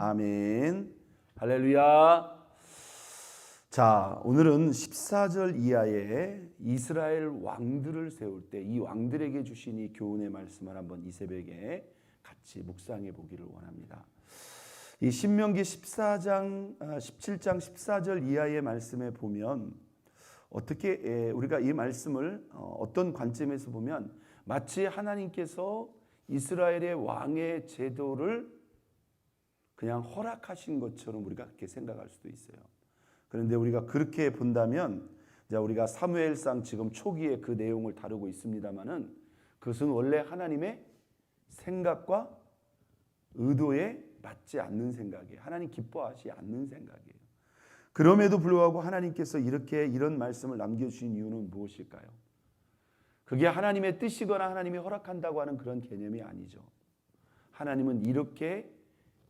아멘. 할렐루야. 자, 오늘은 14절 이하의 이스라엘 왕들을 세울 때 이 왕들에게 주신 이 교훈의 말씀을 한번 이 새벽에 같이 묵상해 보기를 원합니다. 이 신명기 17장 14절 이하의 말씀에 보면 어떻게 우리가 이 말씀을 어떤 관점에서 보면 마치 하나님께서 이스라엘의 왕의 제도를 그냥 허락하신 것처럼 우리가 그렇게 생각할 수도 있어요. 그런데 우리가 그렇게 본다면 우리가 사무엘상 지금 초기에 그 내용을 다루고 있습니다만은 그것은 원래 하나님의 생각과 의도에 맞지 않는 생각이에요. 하나님 기뻐하지 않는 생각이에요. 그럼에도 불구하고 하나님께서 이런 말씀을 남겨주신 이유는 무엇일까요? 그게 하나님의 뜻이거나 하나님이 허락한다고 하는 그런 개념이 아니죠. 하나님은 이렇게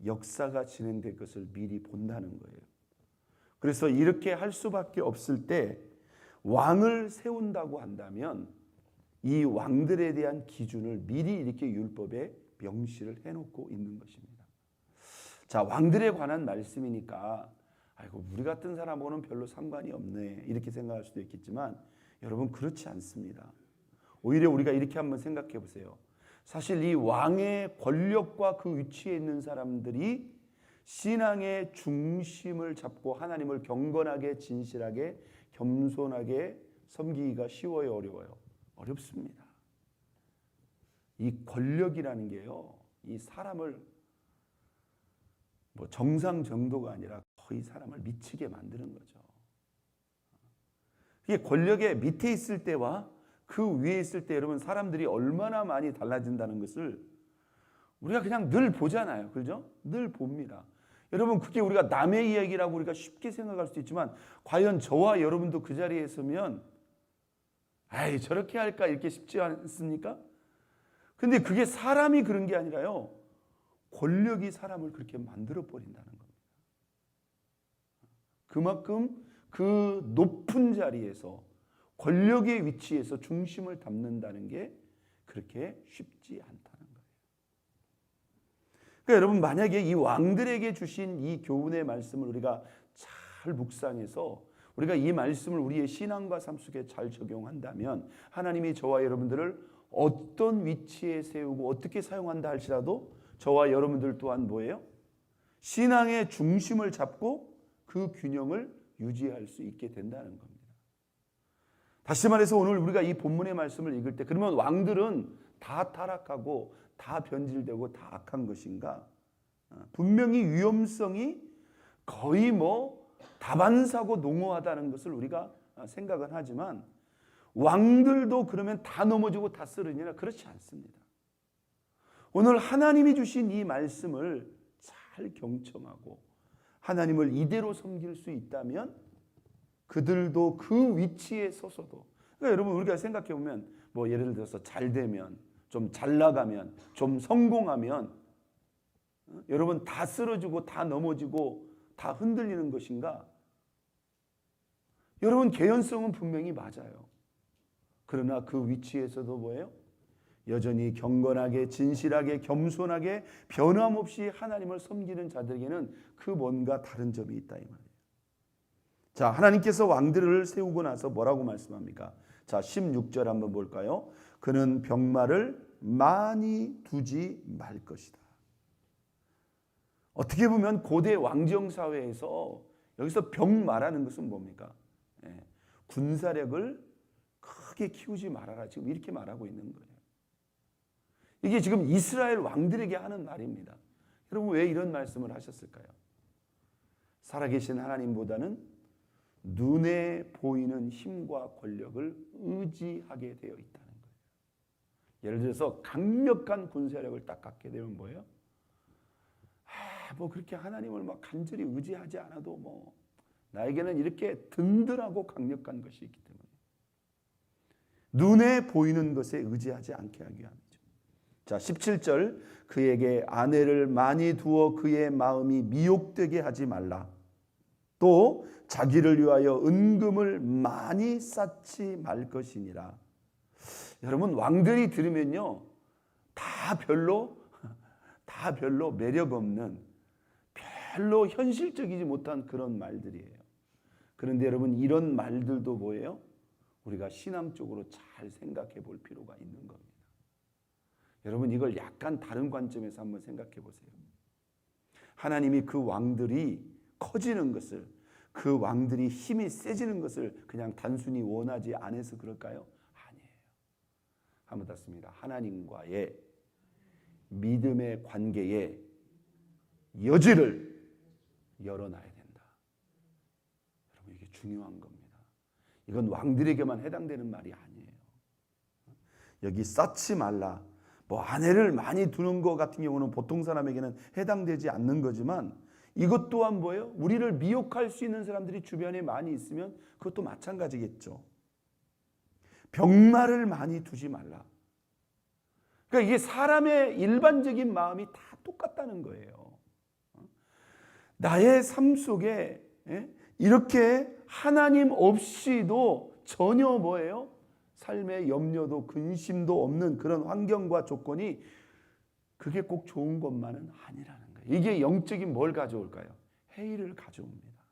역사가 진행될 것을 미리 본다는 거예요. 그래서 이렇게 할 수밖에 없을 때 왕을 세운다고 한다면 이 왕들에 대한 기준을 미리 이렇게 율법에 명시를 해놓고 있는 것입니다. 자, 왕들에 관한 말씀이니까 아이고 우리 같은 사람하고는 별로 상관이 없네 이렇게 생각할 수도 있겠지만 여러분 그렇지 않습니다. 오히려 우리가 이렇게 한번 생각해 보세요. 사실 이 왕의 권력과 그 위치에 있는 사람들이 신앙의 중심을 잡고 하나님을 경건하게 진실하게 겸손하게 섬기기가 쉬워요, 어려워요? 어렵습니다. 이 권력이라는 게요, 이 사람을 정상 정도가 아니라 거의 사람을 미치게 만드는 거죠. 이게 권력의 밑에 있을 때와 그 위에 있을 때 여러분 사람들이 얼마나 많이 달라진다는 것을 우리가 그냥 늘 보잖아요. 그죠? 늘 봅니다. 여러분 그게 우리가 남의 이야기라고 우리가 쉽게 생각할 수도 있지만 과연 저와 여러분도 그 자리에 서면 아이 저렇게 할까 이렇게 쉽지 않습니까? 근데 그게 사람이 그런 게 아니라요. 권력이 사람을 그렇게 만들어 버린다는 겁니다. 그만큼 그 높은 자리에서 권력의 위치에서 중심을 담는다는 게 그렇게 쉽지 않다는 거예요. 그러니까 여러분 만약에 이 왕들에게 주신 이 교훈의 말씀을 우리가 잘 묵상해서 우리가 이 말씀을 우리의 신앙과 삶 속에 잘 적용한다면 하나님이 저와 여러분들을 어떤 위치에 세우고 어떻게 사용한다 할지라도 저와 여러분들 또한 뭐예요? 신앙의 중심을 잡고 그 균형을 유지할 수 있게 된다는 겁니다. 다시 말해서 오늘 우리가 이 본문의 말씀을 읽을 때 그러면 왕들은 다 타락하고 다 변질되고 다 악한 것인가? 분명히 위험성이 거의 다반사고 농후하다는 것을 우리가 생각은 하지만 왕들도 그러면 다 넘어지고 다 쓰러지냐? 그렇지 않습니다. 오늘 하나님이 주신 이 말씀을 잘 경청하고 하나님을 이대로 섬길 수 있다면 그들도 그 위치에 서서도 그러니까 여러분 우리가 생각해 보면 예를 들어서 잘 되면 좀 잘 나가면 좀 성공하면 여러분 다 쓰러지고 다 넘어지고 다 흔들리는 것인가? 여러분 개연성은 분명히 맞아요. 그러나 그 위치에서도 뭐예요? 여전히 경건하게 진실하게 겸손하게 변함없이 하나님을 섬기는 자들에게는 그 뭔가 다른 점이 있다 이 말이에요. 자, 하나님께서 왕들을 세우고 나서 뭐라고 말씀합니까? 자, 16절 한번 볼까요? 그는 병마를 많이 두지 말 것이다. 어떻게 보면 고대 왕정 사회에서 여기서 병마라는 것은 뭡니까? 군사력을 크게 키우지 말아라. 지금 이렇게 말하고 있는 거예요. 이게 지금 이스라엘 왕들에게 하는 말입니다. 여러분 왜 이런 말씀을 하셨을까요? 살아계신 하나님보다는 눈에 보이는 힘과 권력을 의지하게 되어 있다는 거예요. 예를 들어서 강력한 군사력을 딱 갖게 되면 뭐예요? 그렇게 하나님을 간절히 의지하지 않아도 나에게는 이렇게 든든하고 강력한 것이 있기 때문에 눈에 보이는 것에 의지하지 않게 하기 위함이죠. 자, 17절 그에게 아내를 많이 두어 그의 마음이 미혹되게 하지 말라. 또 자기를 위하여 은금을 많이 쌓지 말 것이니라. 여러분 왕들이 들으면요 다 별로 매력 없는 별로 현실적이지 못한 그런 말들이에요. 그런데 여러분, 이런 말들도 뭐예요? 우리가 신앙적으로 잘 생각해 볼 필요가 있는 겁니다. 여러분, 이걸 약간 다른 관점에서 한번 생각해 보세요. 하나님이 그 왕들이 커지는 것을, 그 왕들이 힘이 세지는 것을 그냥 단순히 원하지 않아서 그럴까요? 아니에요. 한번 닿습니다. 하나님과의 믿음의 관계에 여지를 열어놔야 된다. 여러분, 이게 중요한 겁니다. 이건 왕들에게만 해당되는 말이 아니에요. 여기 쌓지 말라, 뭐 아내를 많이 두는 것 같은 경우는 보통 사람에게는 해당되지 않는 거지만, 이것 또한 뭐예요? 우리를 미혹할 수 있는 사람들이 주변에 많이 있으면 그것도 마찬가지겠죠. 병마를 많이 두지 말라. 그러니까 이게 사람의 일반적인 마음이 다 똑같다는 거예요. 나의 삶 속에 이렇게 하나님 없이도 전혀 뭐예요? 삶의 염려도 근심도 없는 그런 환경과 조건이, 그게 꼭 좋은 것만은 아니라는 거예요. 이게 영적인 뭘 가져올까요? 해이를 가져옵니다.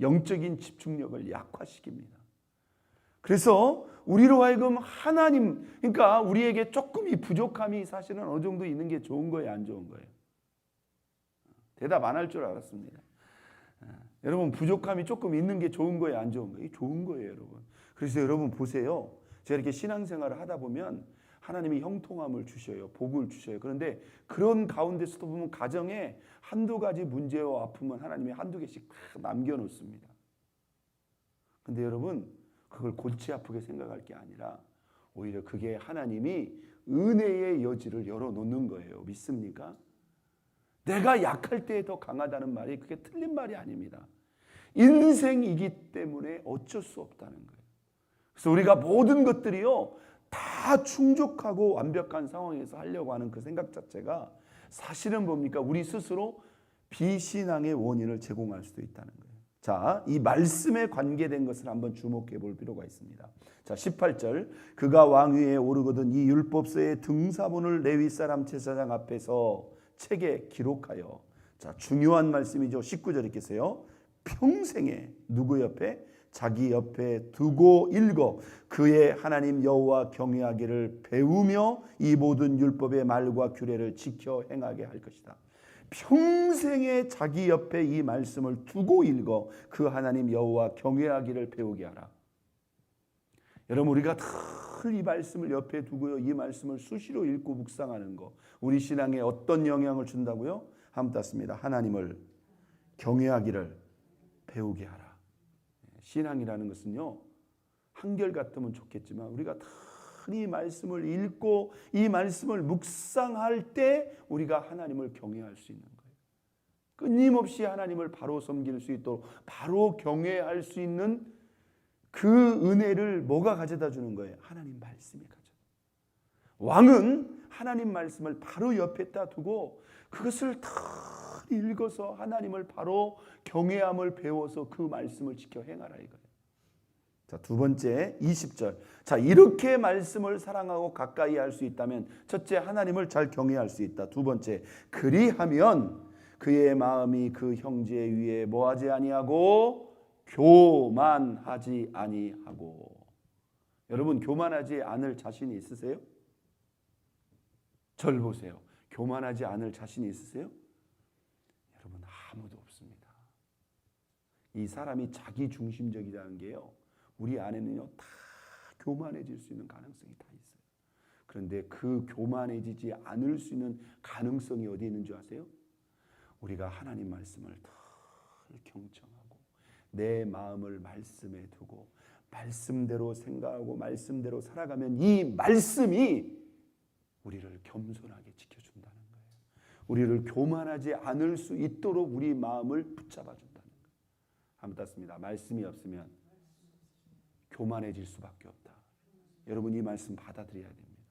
영적인 집중력을 약화시킵니다. 그래서 우리로 하여금 하나님, 그러니까 우리에게 조금 이 부족함이 사실은 어느 정도 있는 게 좋은 거예요, 안 좋은 거예요? 대답 안 할 줄 알았습니다. 여러분, 부족함이 조금 있는 게 좋은 거예요, 안 좋은 거예요? 좋은 거예요, 여러분. 그래서 여러분 보세요. 제가 이렇게 신앙생활을 하다 보면 하나님이 형통함을 주셔요. 복을 주셔요. 그런데 그런 가운데서도 보면 가정에 한두 가지 문제와 아픔은 하나님이 한두 개씩 다 남겨놓습니다. 근데 여러분, 그걸 골치 아프게 생각할 게 아니라 오히려 그게 하나님이 은혜의 여지를 열어놓는 거예요. 믿습니까? 내가 약할 때 더 강하다는 말이 그게 틀린 말이 아닙니다. 인생이기 때문에 어쩔 수 없다는 거예요. 그래서 우리가 모든 것들이요 다 충족하고 완벽한 상황에서 하려고 하는 그 생각 자체가 사실은 뭡니까? 우리 스스로 비신앙의 원인을 제공할 수도 있다는 거예요. 자, 이 말씀에 관계된 것을 한번 주목해 볼 필요가 있습니다. 자, 18절. 그가 왕위에 오르거든 이 율법서의 등사본을 레위 사람 제사장 앞에서 책에 기록하여. 자, 중요한 말씀이죠. 19절 읽겠어요. 평생에 누구 옆에? 자기 옆에 두고 읽어 그의 하나님 여호와 경외하기를 배우며 이 모든 율법의 말과 규례를 지켜 행하게 할 것이다. 평생에 자기 옆에 이 말씀을 두고 읽어 그 하나님 여호와 경외하기를 배우게 하라. 여러분, 우리가 늘 이 말씀을 옆에 두고요, 이 말씀을 수시로 읽고 묵상하는 거, 우리 신앙에 어떤 영향을 준다고요? 한번 땄습니다. 하나님을 경외하기를 배우게 하라. 신앙이라는 것은요, 한결같으면 좋겠지만 우리가 늘 이 말씀을 읽고 이 말씀을 묵상할 때 우리가 하나님을 경외할 수 있는 거예요. 끊임없이 하나님을 바로 섬길 수 있도록 바로 경외할 수 있는 그 은혜를 뭐가 가져다 주는 거예요? 하나님 말씀이 가져다. 왕은 하나님 말씀을 바로 옆에다 두고 그것을 다 읽어서 하나님을 바로 경외함을 배워서 그 말씀을 지켜 행하라 이거예요. 자, 두 번째 20절. 자, 이렇게 말씀을 사랑하고 가까이 할 수 있다면 첫째, 하나님을 잘 경외할 수 있다. 두 번째, 그리하면 그의 마음이 그 형제 위에 뭐하지 아니하고 교만하지 아니하고. 여러분, 교만하지 않을 자신이 있으세요? 절 보세요. 교만하지 않을 자신이 있으세요? 여러분, 아무도 없습니다. 이 사람이 자기 중심적이라는 게요, 우리 안에는요 다 교만해질 수 있는 가능성이 다 있어요. 그런데 그 교만해지지 않을 수 있는 가능성이 어디 있는 줄 아세요? 우리가 하나님 말씀을 더 경청하고 내 마음을 말씀에 두고 말씀대로 생각하고 말씀대로 살아가면 이 말씀이 우리를 겸손하게 지켜준다는 거예요. 우리를 교만하지 않을 수 있도록 우리 마음을 붙잡아 준다는 거예요. 한번 땄습니다. 말씀이 없으면 교만해질 수밖에 없다. 여러분, 이 말씀 받아들여야 됩니다.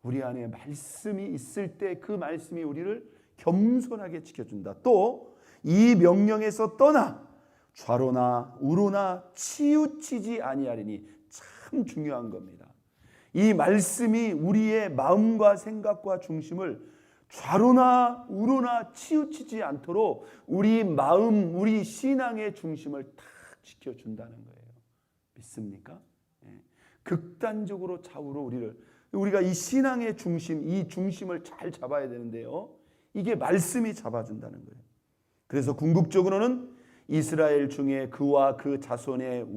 우리 안에 말씀이 있을 때 그 말씀이 우리를 겸손하게 지켜준다. 또 이 명령에서 떠나 좌로나 우로나 치우치지 아니하리니. 참 중요한 겁니다. 이 말씀이 우리의 마음과 생각과 중심을 좌로나 우로나 치우치지 않도록 우리 마음, 우리 신앙의 중심을 딱 지켜준다는 거예요. 믿습니까? 극단적으로 좌우로 우리가 이 신앙의 중심, 이 중심을 잘 잡아야 되는데요. 이게 말씀이 잡아준다는 거예요. 그래서 궁극적으로는 이스라엘 중에 그와 그 자손의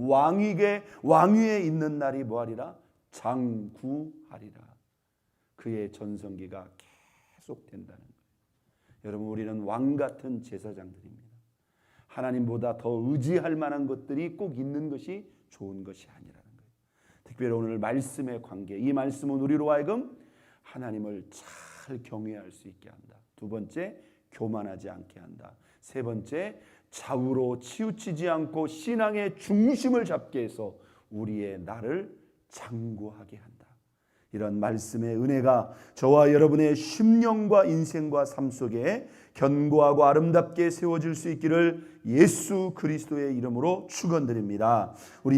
왕위에 있는 날이 뭐하리라? 장구하리라. 그의 전성기가 계속된다는 거예요. 여러분, 우리는 왕 같은 제사장들입니다. 하나님보다 더 의지할 만한 것들이 꼭 있는 것이 좋은 것이 아니라는 거예요. 특별히 오늘 말씀의 관계, 이 말씀은 우리로 하여금 하나님을 잘 경외할 수 있게 한다. 두 번째, 교만하지 않게 한다. 세 번째, 좌우로 치우치지 않고 신앙의 중심을 잡게 해서 우리의 나를 장구하게 한다. 이런 말씀의 은혜가 저와 여러분의 심령과 인생과 삶 속에 견고하고 아름답게 세워질 수 있기를 예수 그리스도의 이름으로 축원드립니다. 우리